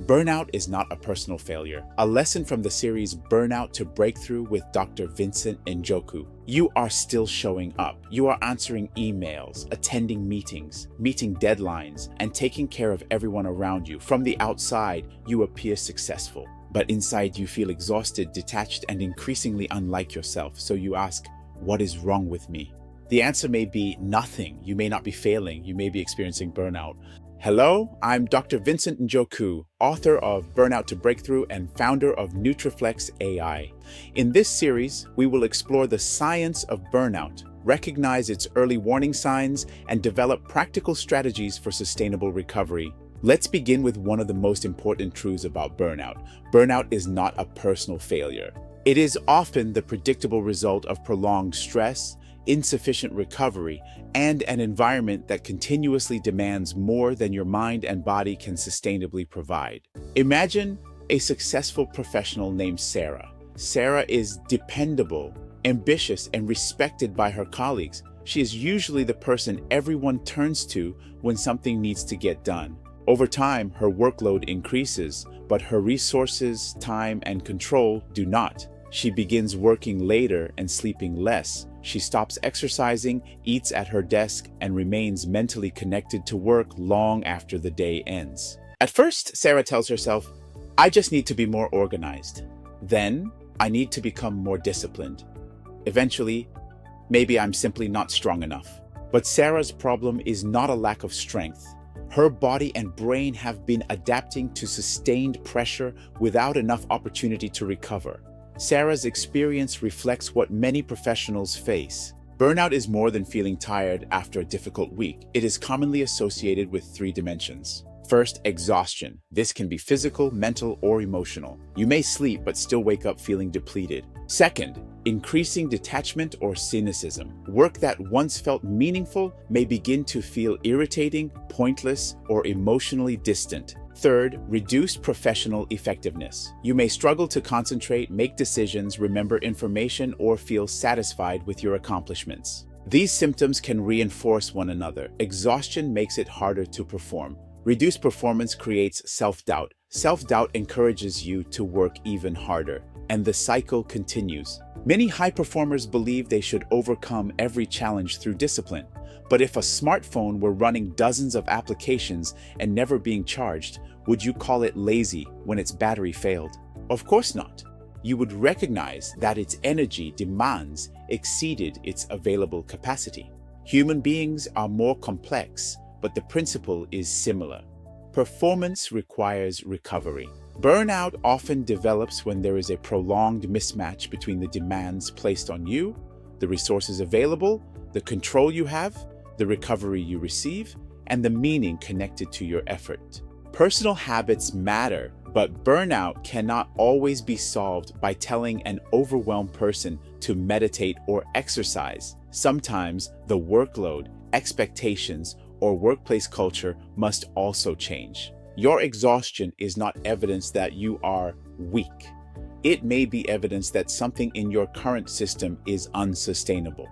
Burnout is not a personal failure. A lesson from the series Burnout to Breakthrough with Dr. Vincent Njoku. You are still showing up. You are answering emails, attending meetings, meeting deadlines, and taking care of everyone around you. From the outside, you appear successful. But inside, you feel exhausted, detached, and increasingly unlike yourself. So you ask, what is wrong with me? The answer may be nothing. You may not be failing. You may be experiencing burnout. Hello, I'm Dr. Vincent Njoku, author of Burnout to Breakthrough and founder of Nutriflex AI. In this series, we will explore the science of burnout, recognize its early warning signs, and develop practical strategies for sustainable recovery. Let's begin with one of the most important truths about burnout. Burnout is not a personal failure. It is often the predictable result of prolonged stress, insufficient recovery, and an environment that continuously demands more than your mind and body can sustainably provide. Imagine a successful professional named Sarah. Sarah is dependable, ambitious, and respected by her colleagues. She is usually the person everyone turns to when something needs to get done. Over time, her workload increases, but her resources, time, and control do not. She begins working later and sleeping less. She stops exercising, eats at her desk, and remains mentally connected to work long after the day ends. At first, Sarah tells herself, I just need to be more organized. Then, I need to become more disciplined. Eventually, maybe I'm simply not strong enough. But Sarah's problem is not a lack of strength. Her body and brain have been adapting to sustained pressure without enough opportunity to recover. Sarah's experience reflects what many professionals face. Burnout is more than feeling tired after a difficult week. It is commonly associated with three dimensions. First, exhaustion. This can be physical, mental, or emotional. You may sleep but still wake up feeling depleted. Second, increasing detachment or cynicism. Work that once felt meaningful may begin to feel irritating, pointless, or emotionally distant. Third, reduced professional effectiveness. You may struggle to concentrate, make decisions, remember information, or feel satisfied with your accomplishments. These symptoms can reinforce one another. Exhaustion makes it harder to perform. Reduced performance creates self-doubt. Self-doubt encourages you to work even harder, and the cycle continues. Many high performers believe they should overcome every challenge through discipline. But if a smartphone were running dozens of applications and never being charged, would you call it lazy when its battery failed? Of course not. You would recognize that its energy demands exceeded its available capacity. Human beings are more complex, but the principle is similar. Performance requires recovery. Burnout often develops when there is a prolonged mismatch between the demands placed on you, the resources available, the control you have, the recovery you receive, and the meaning connected to your effort. Personal habits matter, but burnout cannot always be solved by telling an overwhelmed person to meditate or exercise. Sometimes the workload, expectations, or workplace culture must also change. Your exhaustion is not evidence that you are weak. It may be evidence that something in your current system is unsustainable.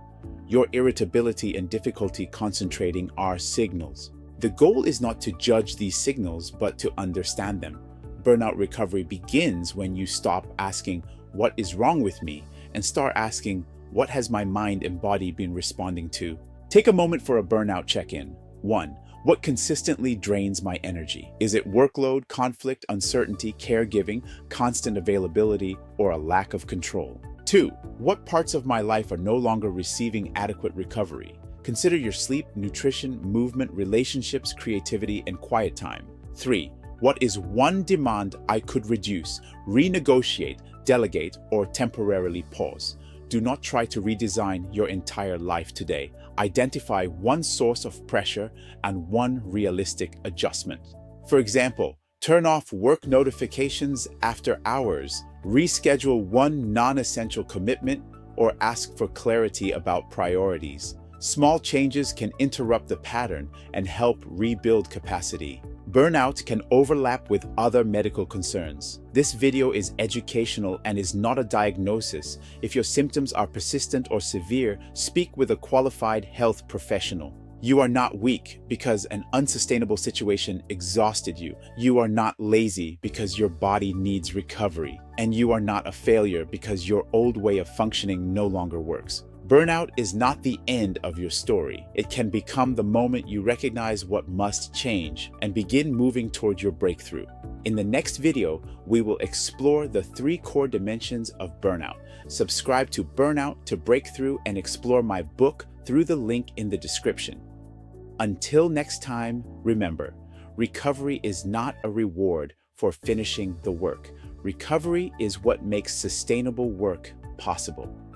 Your irritability and difficulty concentrating are signals. The goal is not to judge these signals, but to understand them. Burnout recovery begins when you stop asking, what is wrong with me? And start asking, what has my mind and body been responding to? Take a moment for a burnout check-in. 1. What consistently drains my energy? Is it workload, conflict, uncertainty, caregiving, constant availability, or a lack of control? 2. What parts of my life are no longer receiving adequate recovery? Consider your sleep, nutrition, movement, relationships, creativity, and quiet time. 3. What is one demand I could reduce, renegotiate, delegate, or temporarily pause? Do not try to redesign your entire life today. Identify one source of pressure and one realistic adjustment. For example, turn off work notifications after hours, reschedule one non-essential commitment, or ask for clarity about priorities. Small changes can interrupt the pattern and help rebuild capacity. Burnout can overlap with other medical concerns. This video is educational and is not a diagnosis. If your symptoms are persistent or severe, speak with a qualified health professional. You are not weak because an unsustainable situation exhausted you. You are not lazy because your body needs recovery. And you are not a failure because your old way of functioning no longer works. Burnout is not the end of your story. It can become the moment you recognize what must change and begin moving toward your breakthrough. In the next video, we will explore the 3 core dimensions of burnout. Subscribe to Burnout to break through and explore my book through the link in the description. Until next time, remember, recovery is not a reward for finishing the work. Recovery is what makes sustainable work possible.